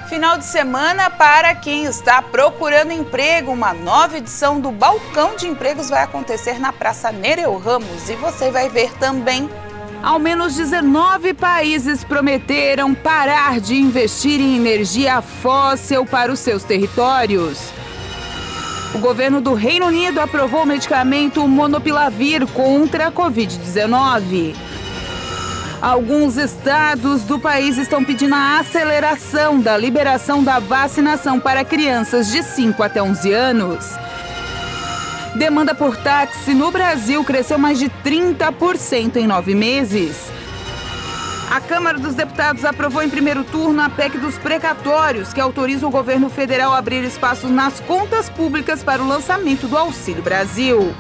Final de semana para quem está procurando emprego. Uma nova edição do Balcão de Empregos vai acontecer na Praça Nereu Ramos e você vai ver também. Ao menos 19 países prometeram parar de investir em energia fóssil para os seus territórios. O governo do Reino Unido aprovou o medicamento Monopilavir contra a Covid-19. Alguns estados do país estão pedindo a aceleração da liberação da vacinação para crianças de 5 até 11 anos. Demanda por táxi no Brasil cresceu mais de 30% em 9 meses. A Câmara dos Deputados aprovou em primeiro turno a PEC dos precatórios, que autoriza o governo federal a abrir espaços nas contas públicas para o lançamento do Auxílio Brasil.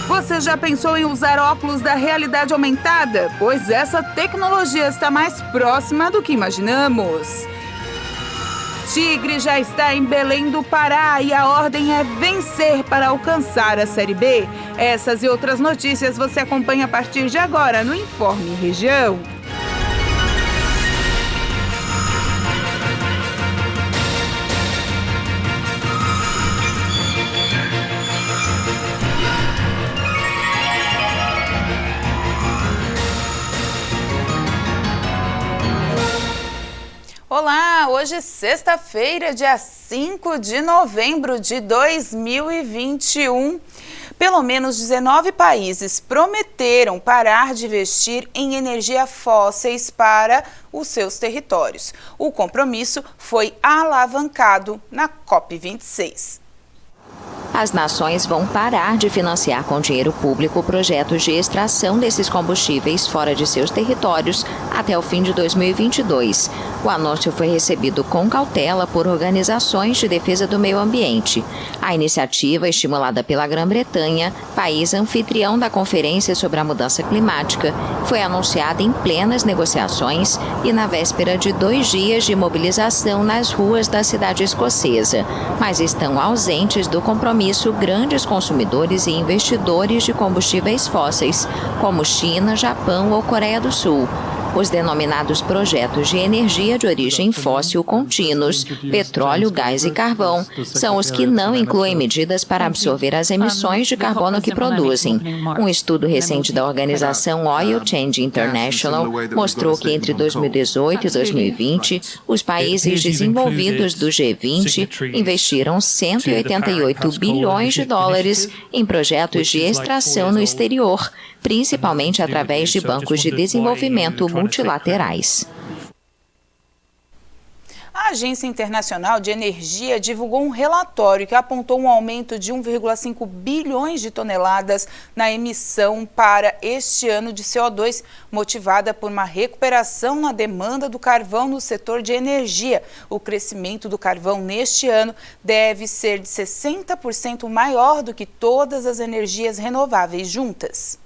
Você já pensou em usar óculos da realidade aumentada? Pois essa tecnologia está mais próxima do que imaginamos. Tigre já está em Belém do Pará e a ordem é vencer para alcançar a Série B. Essas e outras notícias você acompanha a partir de agora no Informe Região. Olá, hoje é sexta-feira, dia 5 de novembro de 2021. Pelo menos 19 países prometeram parar de investir em energia fósseis para os seus territórios. O compromisso foi alavancado na COP26. As nações vão parar de financiar com dinheiro público projetos de extração desses combustíveis fora de seus territórios até o fim de 2022. O anúncio foi recebido com cautela por organizações de defesa do meio ambiente. A iniciativa, estimulada pela Grã-Bretanha, país anfitrião da Conferência sobre a Mudança Climática, foi anunciada em plenas negociações e na véspera de 2 dias de mobilização nas ruas da cidade escocesa. Mas estão ausentes do compromisso grandes consumidores e investidores de combustíveis fósseis, como China, Japão ou Coreia do Sul. Os denominados projetos de energia de origem fóssil contínuos, petróleo, gás e carvão, são os que não incluem medidas para absorver as emissões de carbono que produzem. Um estudo recente da organização Oil Change International mostrou que entre 2018 e 2020, os países desenvolvidos do G20 investiram 188 bilhões de dólares em projetos de extração no exterior, principalmente através de bancos de desenvolvimento multilaterais. A Agência Internacional de Energia divulgou um relatório que apontou um aumento de 1,5 bilhões de toneladas na emissão para este ano de CO2, motivada por uma recuperação na demanda do carvão no setor de energia. O crescimento do carvão neste ano deve ser de 60% maior do que todas as energias renováveis juntas.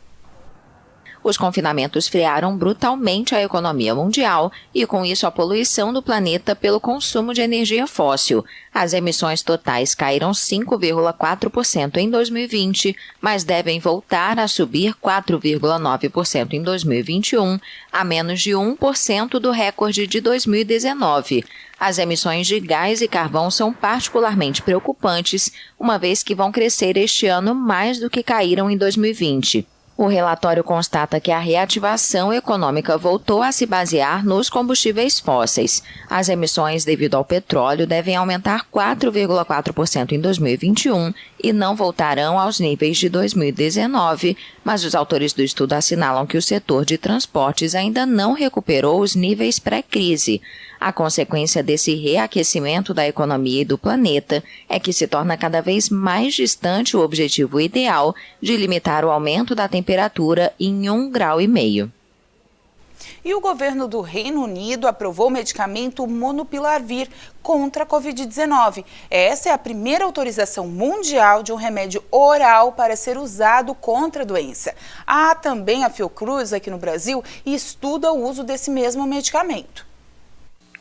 Os confinamentos frearam brutalmente a economia mundial e, com isso, a poluição do planeta pelo consumo de energia fóssil. As emissões totais caíram 5,4% em 2020, mas devem voltar a subir 4,9% em 2021, a menos de 1% do recorde de 2019. As emissões de gás e carvão são particularmente preocupantes, uma vez que vão crescer este ano mais do que caíram em 2020. O relatório constata que a reativação econômica voltou a se basear nos combustíveis fósseis. As emissões devido ao petróleo devem aumentar 4,4% em 2021 e não voltarão aos níveis de 2019, mas os autores do estudo assinalam que o setor de transportes ainda não recuperou os níveis pré-crise. A consequência desse reaquecimento da economia e do planeta é que se torna cada vez mais distante o objetivo ideal de limitar o aumento da temperatura em 1,5 graus. E o governo do Reino Unido aprovou o medicamento Monopilavir contra a Covid-19. Essa é a primeira autorização mundial de um remédio oral para ser usado contra a doença. Há também a Fiocruz aqui no Brasil e estuda o uso desse mesmo medicamento.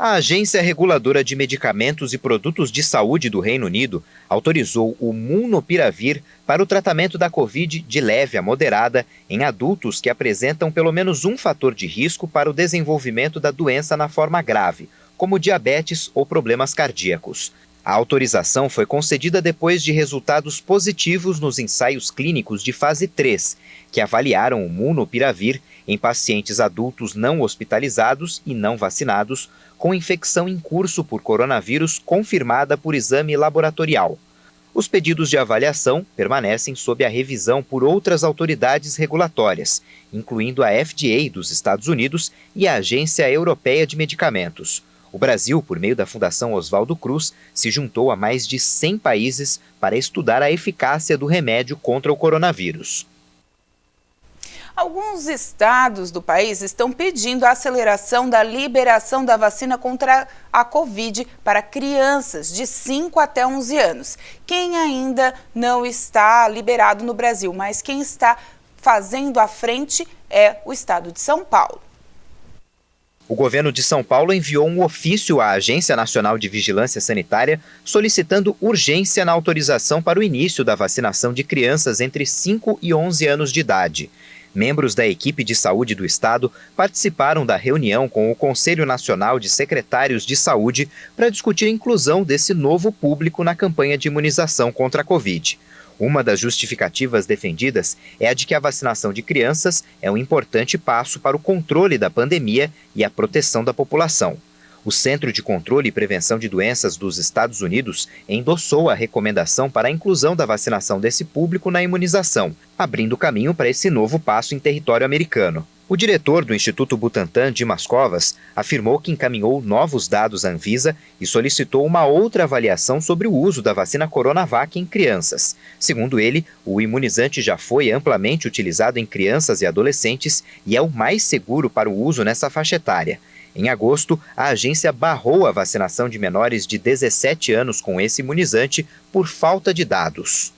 A Agência Reguladora de Medicamentos e Produtos de Saúde do Reino Unido autorizou o Monopiravir para o tratamento da Covid de leve a moderada em adultos que apresentam pelo menos um fator de risco para o desenvolvimento da doença na forma grave, como diabetes ou problemas cardíacos. A autorização foi concedida depois de resultados positivos nos ensaios clínicos de fase 3, que avaliaram o Molnupiravir em pacientes adultos não hospitalizados e não vacinados com infecção em curso por coronavírus confirmada por exame laboratorial. Os pedidos de avaliação permanecem sob a revisão por outras autoridades regulatórias, incluindo a FDA dos Estados Unidos e a Agência Europeia de Medicamentos. O Brasil, por meio da Fundação Oswaldo Cruz, se juntou a mais de 100 países para estudar a eficácia do remédio contra o coronavírus. Alguns estados do país estão pedindo a aceleração da liberação da vacina contra a Covid para crianças de 5 até 11 anos. Quem ainda não está liberado no Brasil, mas quem está fazendo à frente é o estado de São Paulo. O governo de São Paulo enviou um ofício à Agência Nacional de Vigilância Sanitária solicitando urgência na autorização para o início da vacinação de crianças entre 5 e 11 anos de idade. Membros da equipe de saúde do estado participaram da reunião com o Conselho Nacional de Secretários de Saúde para discutir a inclusão desse novo público na campanha de imunização contra a Covid. Uma das justificativas defendidas é a de que a vacinação de crianças é um importante passo para o controle da pandemia e a proteção da população. O Centro de Controle e Prevenção de Doenças dos Estados Unidos endossou a recomendação para a inclusão da vacinação desse público na imunização, abrindo caminho para esse novo passo em território americano. O diretor do Instituto Butantan, Dimas Covas, afirmou que encaminhou novos dados à Anvisa e solicitou uma outra avaliação sobre o uso da vacina Coronavac em crianças. Segundo ele, o imunizante já foi amplamente utilizado em crianças e adolescentes e é o mais seguro para o uso nessa faixa etária. Em agosto, a agência barrou a vacinação de menores de 17 anos com esse imunizante por falta de dados.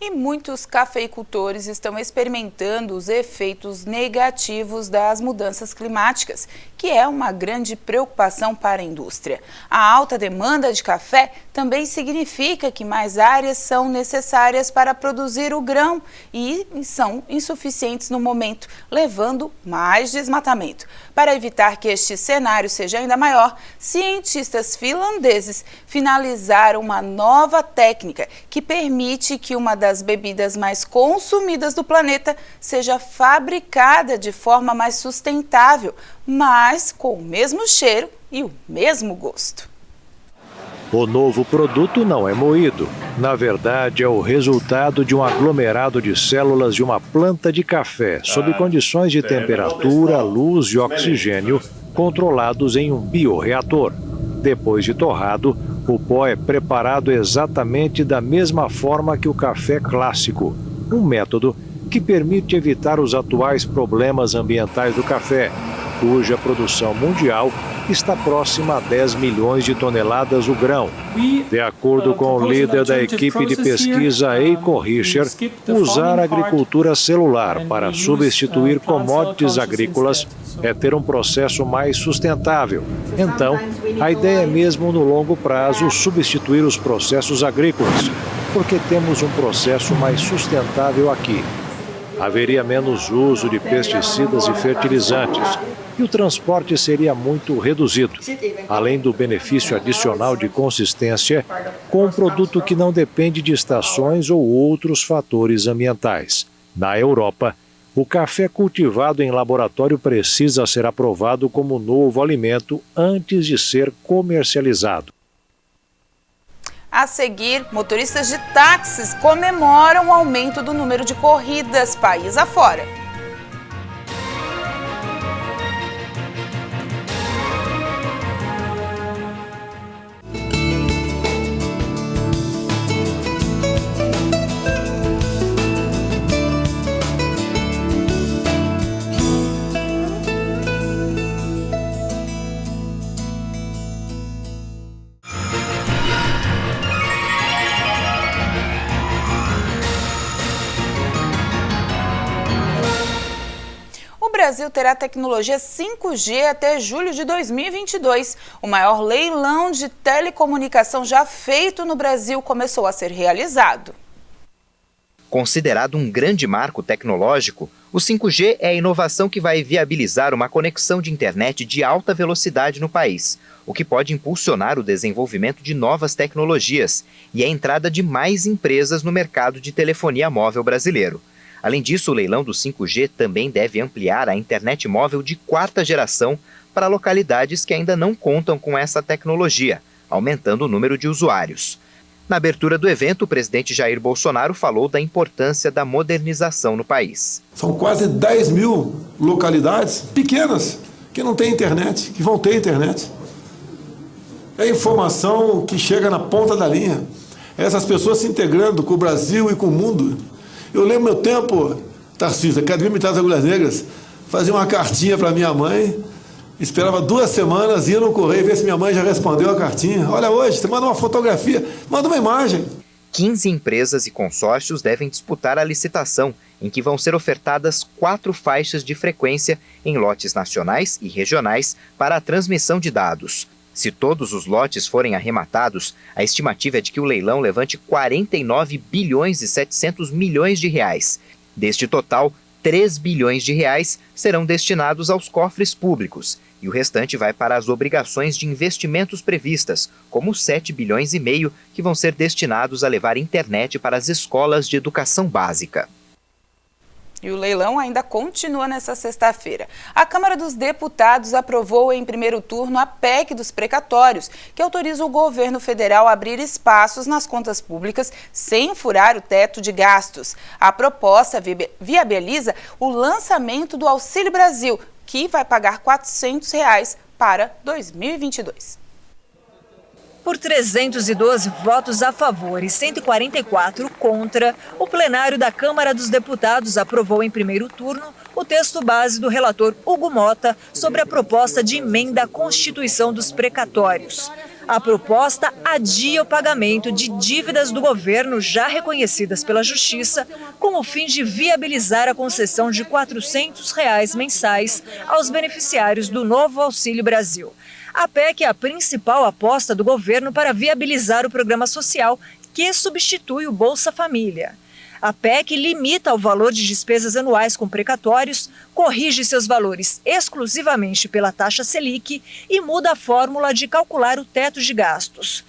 E muitos cafeicultores estão experimentando os efeitos negativos das mudanças climáticas, que é uma grande preocupação para a indústria. A alta demanda de café também significa que mais áreas são necessárias para produzir o grão e são insuficientes no momento, levando mais desmatamento. Para evitar que este cenário seja ainda maior, cientistas finlandeses finalizaram uma nova técnica que permite que uma das bebidas mais consumidas do planeta seja fabricada de forma mais sustentável, mas com o mesmo cheiro e o mesmo gosto. O novo produto não é moído. Na verdade, é o resultado de um aglomerado de células de uma planta de café, sob condições de temperatura, luz e oxigênio, controlados em um bioreator. Depois de torrado, o pó é preparado exatamente da mesma forma que o café clássico, um método que permite evitar os atuais problemas ambientais do café, cuja produção mundial está próxima a 10 milhões de toneladas o grão. De acordo com o líder da equipe de pesquisa Eiko Richer, usar a agricultura celular para substituir commodities agrícolas é ter um processo mais sustentável. Então, a ideia é mesmo no longo prazo substituir os processos agrícolas, porque temos um processo mais sustentável aqui. Haveria menos uso de pesticidas e fertilizantes, e o transporte seria muito reduzido, além do benefício adicional de consistência, com um produto que não depende de estações ou outros fatores ambientais. Na Europa, o café cultivado em laboratório precisa ser aprovado como novo alimento antes de ser comercializado. A seguir, motoristas de táxis comemoram o aumento do número de corridas país afora. O Brasil terá tecnologia 5G até julho de 2022. O maior leilão de telecomunicação já feito no Brasil começou a ser realizado. Considerado um grande marco tecnológico, O 5G é a inovação que vai viabilizar uma conexão de internet de alta velocidade no país, o que pode impulsionar o desenvolvimento de novas tecnologias e a entrada de mais empresas no mercado de telefonia móvel brasileiro. Além disso, o leilão do 5G também deve ampliar a internet móvel de 4ª geração para localidades que ainda não contam com essa tecnologia, aumentando o número de usuários. Na abertura do evento, o presidente Jair Bolsonaro falou da importância da modernização no país. São quase 10 mil localidades pequenas que não têm internet, que vão ter internet. É informação que chega na ponta da linha. Essas pessoas se integrando com o Brasil e com o mundo. Eu lembro meu tempo, Tarcísio, Academia Militar das Agulhas Negras, fazia uma cartinha para minha mãe, esperava 2 semanas, ia no correio ver se minha mãe já respondeu a cartinha. Olha, hoje, você manda uma fotografia, manda uma imagem. 15 empresas e consórcios devem disputar a licitação, em que vão ser ofertadas 4 faixas de frequência em lotes nacionais e regionais para a transmissão de dados. Se todos os lotes forem arrematados, a estimativa é de que o leilão levante 49 bilhões e 700 milhões de reais. Deste total, 3 bilhões de reais serão destinados aos cofres públicos e o restante vai para as obrigações de investimentos previstas, como 7 bilhões e meio que vão ser destinados a levar internet para as escolas de educação básica. E o leilão ainda continua nesta sexta-feira. A Câmara dos Deputados aprovou em primeiro turno a PEC dos precatórios, que autoriza o governo federal a abrir espaços nas contas públicas sem furar o teto de gastos. A proposta viabiliza o lançamento do Auxílio Brasil, que vai pagar R$ 400 para 2022. Por 312 votos a favor e 144 contra, o plenário da Câmara dos Deputados aprovou em primeiro turno o texto base do relator Hugo Mota sobre a proposta de emenda à Constituição dos precatórios. A proposta adia o pagamento de dívidas do governo já reconhecidas pela Justiça, com o fim de viabilizar a concessão de R$ 400 mensais aos beneficiários do novo Auxílio Brasil. A PEC é a principal aposta do governo para viabilizar o programa social que substitui o Bolsa Família. A PEC limita o valor de despesas anuais com precatórios, corrige seus valores exclusivamente pela taxa Selic e muda a fórmula de calcular o teto de gastos.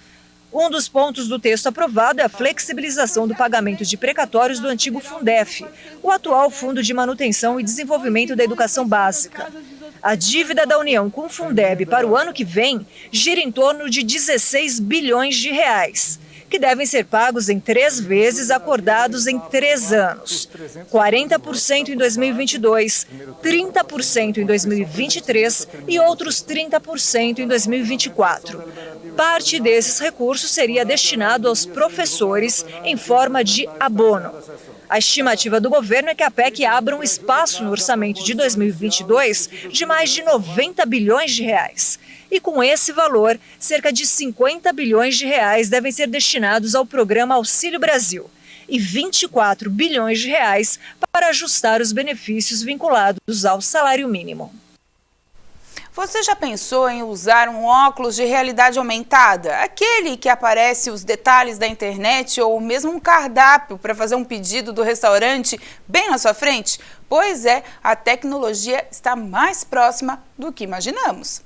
Um dos pontos do texto aprovado é a flexibilização do pagamento de precatórios do antigo Fundef, o atual Fundo de Manutenção e Desenvolvimento da Educação Básica. A dívida da União com o Fundeb para o ano que vem gira em torno de 16 bilhões de reais, que devem ser pagos em 3 vezes acordados em 3 anos. 40% em 2022, 30% em 2023 e outros 30% em 2024. Parte desses recursos seria destinado aos professores em forma de abono. A estimativa do governo é que a PEC abra um espaço no orçamento de 2022 de mais de 90 bilhões de reais. E com esse valor, cerca de 50 bilhões de reais devem ser destinados ao programa Auxílio Brasil e 24 bilhões de reais para ajustar os benefícios vinculados ao salário mínimo. Você já pensou em usar um óculos de realidade aumentada? Aquele que aparece os detalhes da internet ou mesmo um cardápio para fazer um pedido do restaurante bem na sua frente? Pois é, a tecnologia está mais próxima do que imaginamos.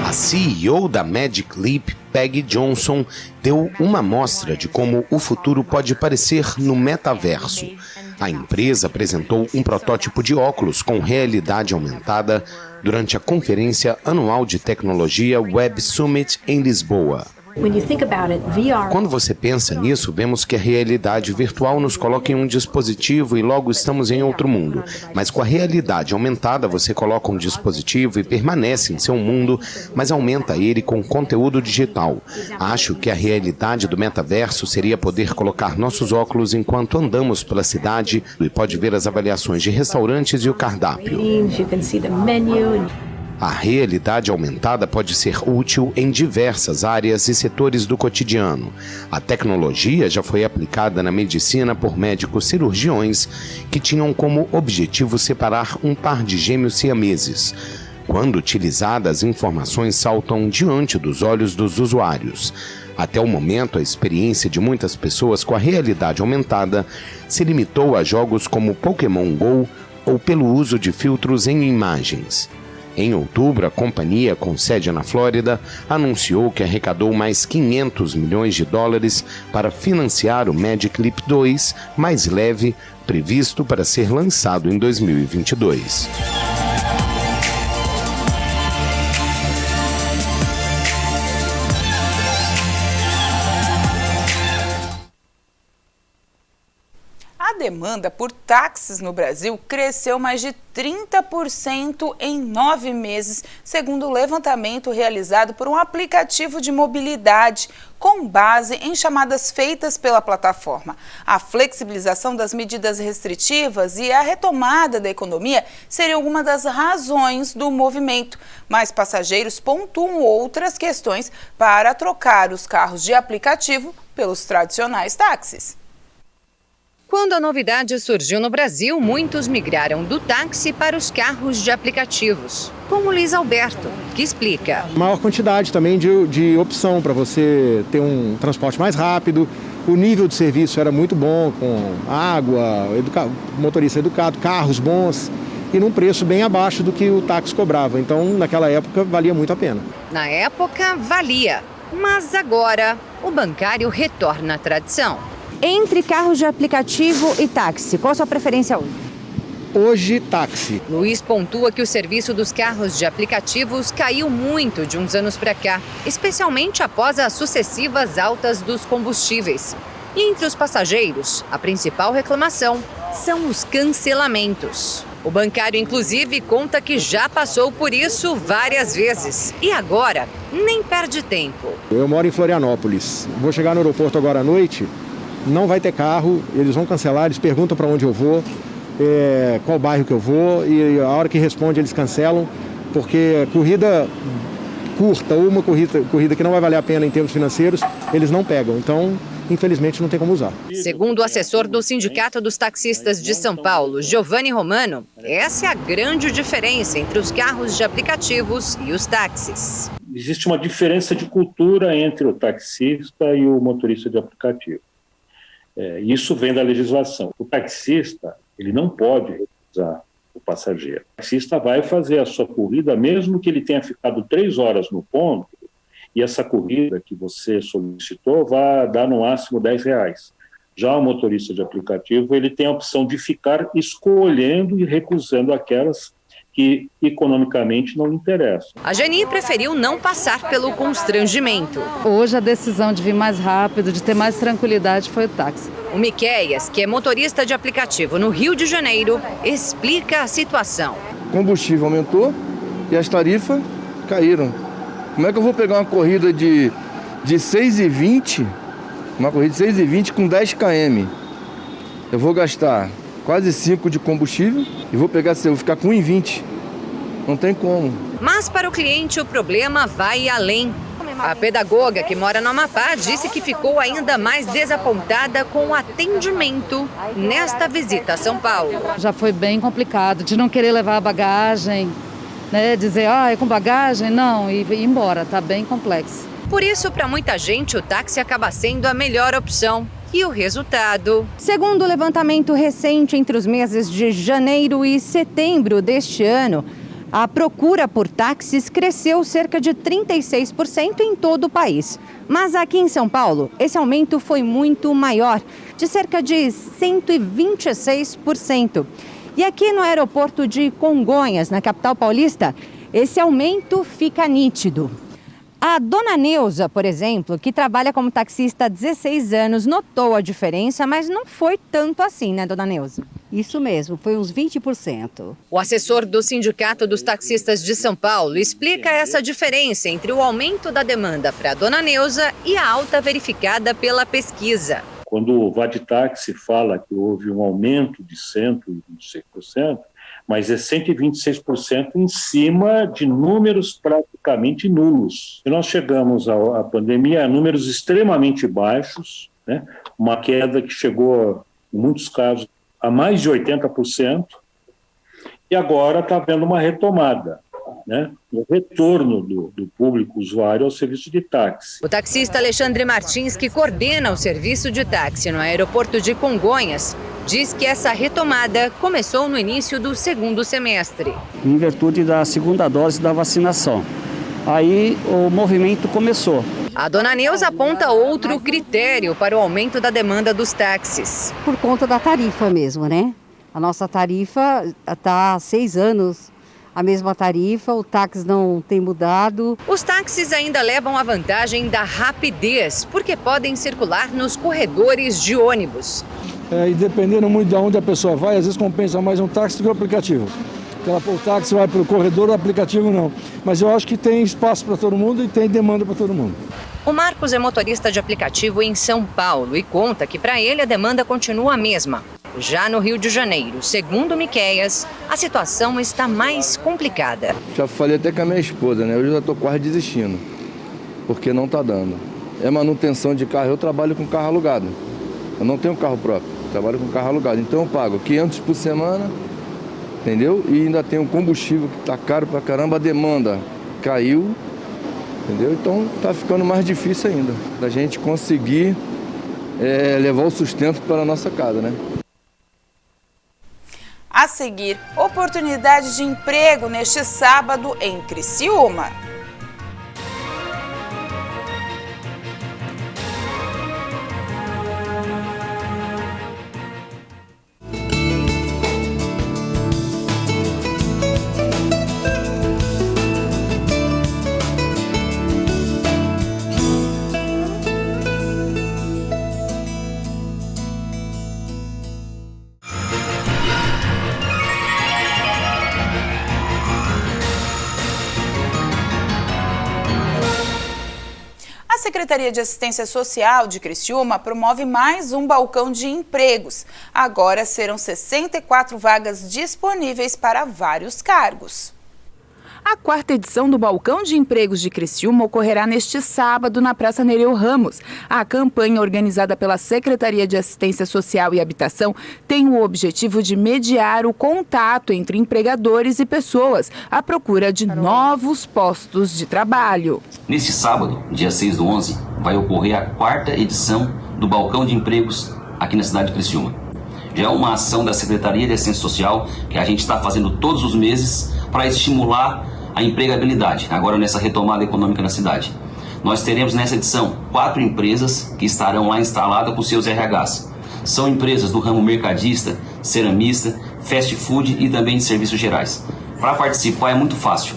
A CEO da Magic Leap, Peggy Johnson, deu uma amostra de como o futuro pode parecer no metaverso. A empresa apresentou um protótipo de óculos com realidade aumentada durante a conferência anual de tecnologia Web Summit em Lisboa. Quando você pensa nisso, vemos que a realidade virtual nos coloca em um dispositivo e logo estamos em outro mundo. Mas com a realidade aumentada, você coloca um dispositivo e permanece em seu mundo, mas aumenta ele com conteúdo digital. Acho que a realidade do metaverso seria poder colocar nossos óculos enquanto andamos pela cidade e pode ver as avaliações de restaurantes e o cardápio. A realidade aumentada pode ser útil em diversas áreas e setores do cotidiano. A tecnologia já foi aplicada na medicina por médicos cirurgiões que tinham como objetivo separar um par de gêmeos siameses. Quando utilizadas, informações saltam diante dos olhos dos usuários. Até o momento, a experiência de muitas pessoas com a realidade aumentada se limitou a jogos como Pokémon Go ou pelo uso de filtros em imagens. Em outubro, a companhia, com sede na Flórida, anunciou que arrecadou mais $500 milhões para financiar o Magic Leap 2 mais leve, previsto para ser lançado em 2022. A demanda por táxis no Brasil cresceu mais de 30% em 9 meses, segundo o levantamento realizado por um aplicativo de mobilidade com base em chamadas feitas pela plataforma. A flexibilização das medidas restritivas e a retomada da economia seriam algumas das razões do movimento, mas passageiros pontuam outras questões para trocar os carros de aplicativo pelos tradicionais táxis. Quando a novidade surgiu no Brasil, muitos migraram do táxi para os carros de aplicativos, como Luiz Alberto, que explica. Maior quantidade também de opção para você ter um transporte mais rápido, o nível de serviço era muito bom, com água, motorista educado, carros bons e num preço bem abaixo do que o táxi cobrava. Então, naquela época, valia muito a pena. Na época, valia, mas agora o bancário retorna à tradição. Entre carros de aplicativo e táxi, qual a sua preferência hoje? Hoje, táxi. Luiz pontua que o serviço dos carros de aplicativos caiu muito de uns anos para cá, especialmente após as sucessivas altas dos combustíveis. E entre os passageiros, a principal reclamação são os cancelamentos. O bancário, inclusive, conta que já passou por isso várias vezes e agora nem perde tempo. Eu moro em Florianópolis, vou chegar no aeroporto agora à noite. Não vai ter carro, eles vão cancelar, eles perguntam para onde eu vou, qual bairro que eu vou, e a hora que responde eles cancelam, porque corrida curta ou uma corrida que não vai valer a pena em termos financeiros, eles não pegam. Então, infelizmente, não tem como usar. Segundo o assessor do Sindicato dos Taxistas de São Paulo, Giovanni Romano, essa é a grande diferença entre os carros de aplicativos e os táxis. Existe uma diferença de cultura entre o taxista e o motorista de aplicativo. Isso vem da legislação. O taxista, ele não pode recusar o passageiro. O taxista vai fazer a sua corrida, mesmo que ele tenha ficado 3 horas no ponto, e essa corrida que você solicitou vai dar no máximo R$10. Já o motorista de aplicativo, ele tem a opção de ficar escolhendo e recusando aquelas que economicamente não interessam. A Geni preferiu não passar pelo constrangimento. Hoje a decisão de vir mais rápido, de ter mais tranquilidade, foi o táxi. O Miqueias, que é motorista de aplicativo no Rio de Janeiro, explica a situação. O combustível aumentou e as tarifas caíram. Como é que eu vou pegar uma corrida de 6,20, uma corrida de 6,20 com 10 km? Eu vou gastar quase 5 de combustível e vou ficar com 1,20. Não tem como. Mas para o cliente o problema vai além. A pedagoga que mora no Amapá disse que ficou ainda mais desapontada com o atendimento nesta visita a São Paulo. Já foi bem complicado de não querer levar a bagagem, né? Dizer, é com bagagem? Não, e ir embora, tá bem complexo. Por isso, para muita gente, o táxi acaba sendo a melhor opção. E o resultado? Segundo o levantamento recente entre os meses de janeiro e setembro deste ano, a procura por táxis cresceu cerca de 36% em todo o país. Mas aqui em São Paulo, esse aumento foi muito maior, de cerca de 126%. E aqui no aeroporto de Congonhas, na capital paulista, esse aumento fica nítido. A dona Neuza, por exemplo, que trabalha como taxista há 16 anos, notou a diferença, mas não foi tanto assim, né, dona Neuza? Isso mesmo, foi uns 20%. O assessor do Sindicato dos Taxistas de São Paulo explica essa diferença entre o aumento da demanda para a dona Neuza e a alta verificada pela pesquisa. Quando o Vaditaxi fala que houve um aumento de 126%, mas é 126% em cima de números praticamente nulos. E nós chegamos à pandemia a números extremamente baixos, né? Uma queda que chegou, em muitos casos, a mais de 80%, e agora está havendo uma retomada. né, o retorno do público usuário ao serviço de táxi. O taxista Alexandre Martins, que coordena o serviço de táxi no aeroporto de Congonhas, diz que essa retomada começou no início do segundo semestre. Em virtude da segunda dose da vacinação. Aí o movimento começou. A dona Neuza aponta outro critério para o aumento da demanda dos táxis. Por conta da tarifa mesmo, né? A nossa tarifa está há 6 anos, a mesma tarifa, o táxi não tem mudado. Os táxis ainda levam a vantagem da rapidez, porque podem circular nos corredores de ônibus. E dependendo muito de onde a pessoa vai, às vezes compensa mais um táxi do que o aplicativo. O táxi vai para o corredor, o aplicativo não. Mas eu acho que tem espaço para todo mundo e tem demanda para todo mundo. O Marcos é motorista de aplicativo em São Paulo e conta que para ele a demanda continua a mesma. Já no Rio de Janeiro, segundo Miqueias, a situação está mais complicada. Já falei até com a minha esposa, né? Eu já estou quase desistindo, porque não está dando. É manutenção de carro, eu trabalho com carro alugado. Eu não tenho carro próprio, trabalho com carro alugado. Então eu pago 500 por semana, entendeu? E ainda tem um combustível que está caro pra caramba, a demanda caiu, entendeu? Então está ficando mais difícil ainda, da gente conseguir levar o sustento para a nossa casa, né? A seguir, oportunidade de emprego neste sábado em Criciúma. A Secretaria de Assistência Social de Criciúma promove mais um balcão de empregos. Agora serão 64 vagas disponíveis para vários cargos. A quarta edição do Balcão de Empregos de Criciúma ocorrerá neste sábado na Praça Nereu Ramos. A campanha, organizada pela Secretaria de Assistência Social e Habitação, tem o objetivo de mediar o contato entre empregadores e pessoas à procura de novos postos de trabalho. Neste sábado, dia 6/11, vai ocorrer a quarta edição do Balcão de Empregos aqui na cidade de Criciúma. Já é uma ação da Secretaria de Assistência Social que a gente está fazendo todos os meses para estimular a empregabilidade, agora nessa retomada econômica na cidade. Nós teremos nessa edição 4 empresas que estarão lá instaladas com seus RHs. São empresas do ramo mercadista, ceramista, fast food e também de serviços gerais. Para participar é muito fácil.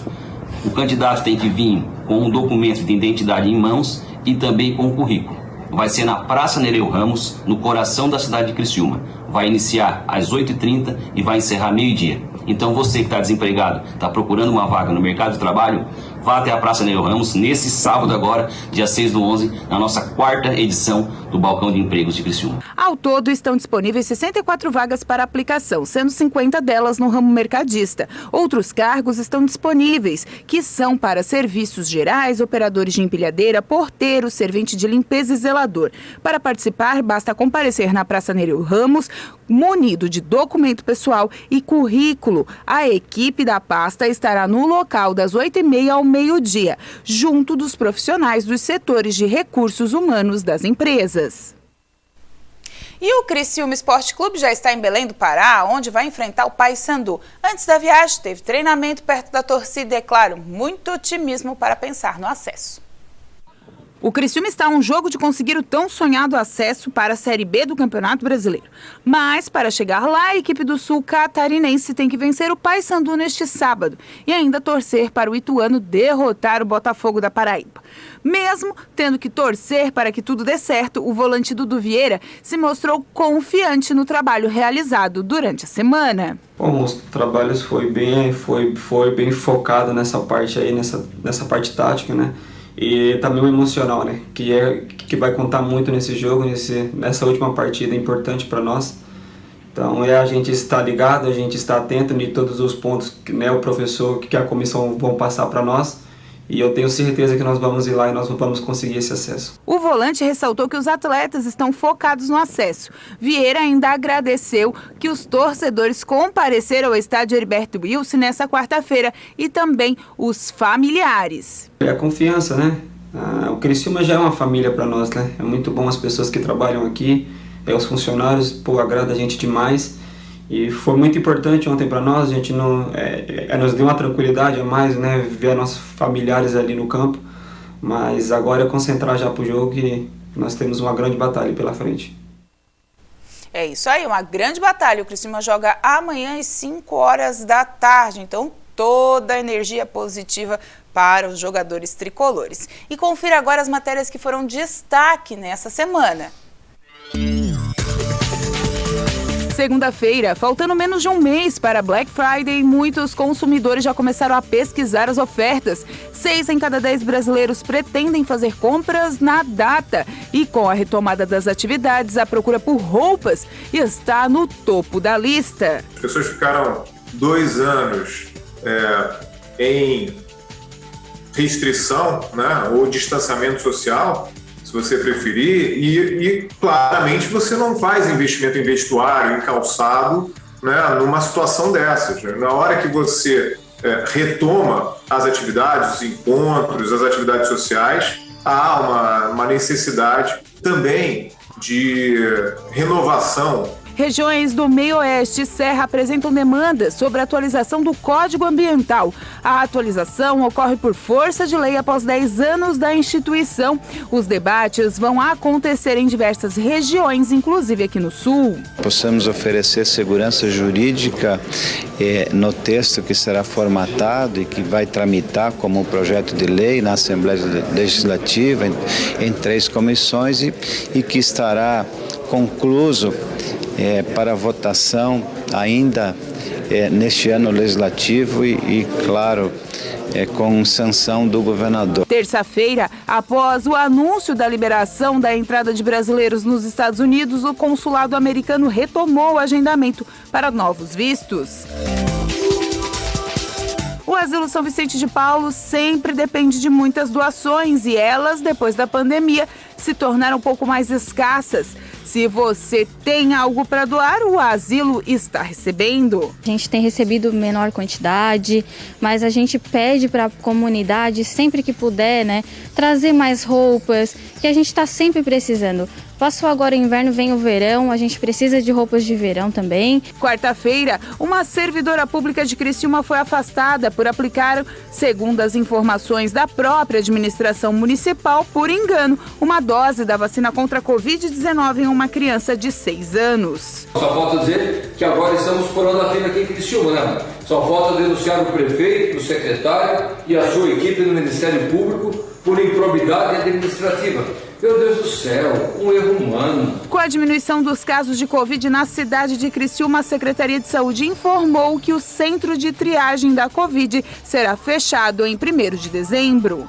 O candidato tem que vir com um documento de identidade em mãos e também com o currículo. Vai ser na Praça Nereu Ramos, no coração da cidade de Criciúma. Vai iniciar às 8h30 e vai encerrar meio-dia. Então você que está desempregado, está procurando uma vaga no mercado de trabalho, vá até a Praça Nereu Ramos nesse sábado agora, dia 6/11, na nossa quarta edição do Balcão de Empregos de Criciúma. Ao todo estão disponíveis 64 vagas para aplicação, sendo 50 delas no ramo mercadista. Outros cargos estão disponíveis, que são para serviços gerais, operadores de empilhadeira, porteiro, servente de limpeza e zelador. Para participar, basta comparecer na Praça Nereu Ramos, munido de documento pessoal e currículo. A equipe da pasta estará no local das 8h30 ao meio-dia, junto dos profissionais dos setores de recursos humanos das empresas. E o Criciúma Esporte Clube já está em Belém do Pará, onde vai enfrentar o Paysandu. Antes da viagem, teve treinamento perto da torcida e, é claro, muito otimismo para pensar no acesso. O Criciúma está a um jogo de conseguir o tão sonhado acesso para a Série B do Campeonato Brasileiro. Mas, para chegar lá, a equipe do Sul Catarinense tem que vencer o Paysandu neste sábado e ainda torcer para o Ituano derrotar o Botafogo da Paraíba. Mesmo tendo que torcer para que tudo dê certo, o volante Dudu Vieira se mostrou confiante no trabalho realizado durante a semana. Bom, os trabalhos foi bem focado nessa parte aí, nessa parte tática, né? E também o emocional, né? Que vai contar muito nesse jogo, nessa última partida importante para nós. Então a gente está ligado, a gente está atento de todos os pontos que, né, o professor, que a comissão vão passar para nós. e eu tenho certeza que nós vamos ir lá e nós vamos conseguir esse acesso. O volante ressaltou que os atletas estão focados no acesso. Vieira ainda agradeceu que os torcedores compareceram ao estádio Heriberto Wilson nessa quarta-feira e também os familiares. É a confiança, né? O Criciúma já é uma família para nós, né? É muito bom as pessoas que trabalham aqui, os funcionários, agrada a gente demais. E foi muito importante ontem para nós, a gente nos deu uma tranquilidade a mais, né? Ver nossos familiares ali no campo, mas agora é concentrar já para o jogo, que nós temos uma grande batalha pela frente. É isso aí, uma grande batalha. O Criciúma joga amanhã às 5 horas da tarde, então toda a energia positiva para os jogadores tricolores. E confira agora as matérias que foram destaque nessa semana. Segunda-feira, faltando menos de um mês para Black Friday, muitos consumidores já começaram a pesquisar as ofertas. 6 em cada 10 brasileiros pretendem fazer compras na data. E com a retomada das atividades, a procura por roupas está no topo da lista. As pessoas ficaram 2 anos em restrição, né, ou distanciamento social, se você preferir, e claramente você não faz investimento em vestuário, em calçado, né, numa situação dessas. Na hora que você retoma as atividades, os encontros, as atividades sociais, há uma necessidade também de renovação. Regiões do Meio-Oeste e Serra apresentam demandas sobre a atualização do Código Ambiental. A atualização ocorre por força de lei após 10 anos da instituição. Os debates vão acontecer em diversas regiões, inclusive aqui no Sul. Possamos oferecer segurança jurídica no texto que será formatado e que vai tramitar como um projeto de lei na Assembleia Legislativa em 3 comissões e que estará concluso para votação ainda neste ano legislativo e claro, com sanção do governador. Terça-feira, após o anúncio da liberação da entrada de brasileiros nos Estados Unidos, o consulado americano retomou o agendamento para novos vistos. O Asilo São Vicente de Paulo sempre depende de muitas doações e elas, depois da pandemia, se tornaram um pouco mais escassas. Se você tem algo para doar, o asilo está recebendo. A gente tem recebido menor quantidade, mas a gente pede para a comunidade, sempre que puder, né, trazer mais roupas, que a gente está sempre precisando. Passou agora o inverno, vem o verão, a gente precisa de roupas de verão também. Quarta-feira, uma servidora pública de Criciúma foi afastada por aplicar, segundo as informações da própria administração municipal, por engano, uma dose da vacina contra a Covid-19 em uma criança de 6 anos. Só falta dizer que agora estamos furando a fila aqui em Criciúma, né? Só falta denunciar o prefeito, o secretário e a sua equipe do Ministério Público por improbidade administrativa. Meu Deus do céu, um erro humano. Com a diminuição dos casos de Covid na cidade de Criciúma, a Secretaria de Saúde informou que o centro de triagem da Covid será fechado em 1º de dezembro.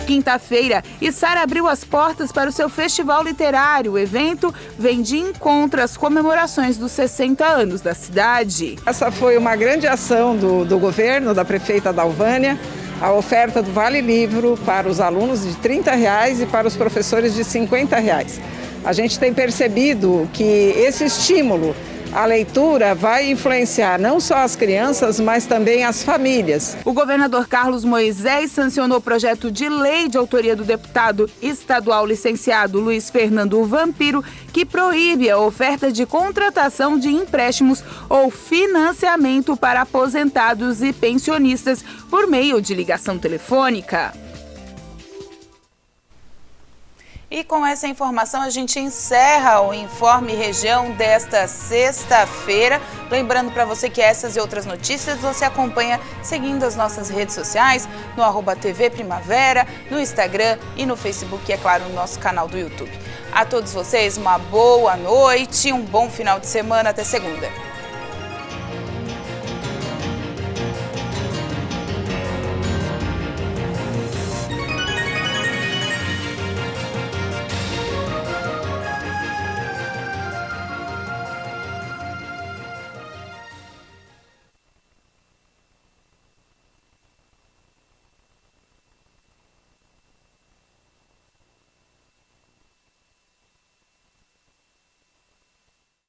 Quinta-feira, Içara abriu as portas para o seu festival literário. O evento vem de encontro às comemorações dos 60 anos da cidade. Essa foi uma grande ação do governo, da prefeita Dalvânia, a oferta do Vale Livro para os alunos de R$30 e para os professores de R$50. A gente tem percebido que esse estímulo à leitura vai influenciar não só as crianças, mas também as famílias. O governador Carlos Moisés sancionou o projeto de lei de autoria do deputado estadual licenciado Luiz Fernando Vampiro, que proíbe a oferta de contratação de empréstimos ou financiamento para aposentados e pensionistas por meio de ligação telefônica. E com essa informação a gente encerra o Informe Região desta sexta-feira. Lembrando para você que essas e outras notícias você acompanha seguindo as nossas redes sociais, no @TV Primavera, no Instagram e no Facebook, e é claro, no nosso canal do YouTube. A todos vocês uma boa noite, um bom final de semana, até segunda.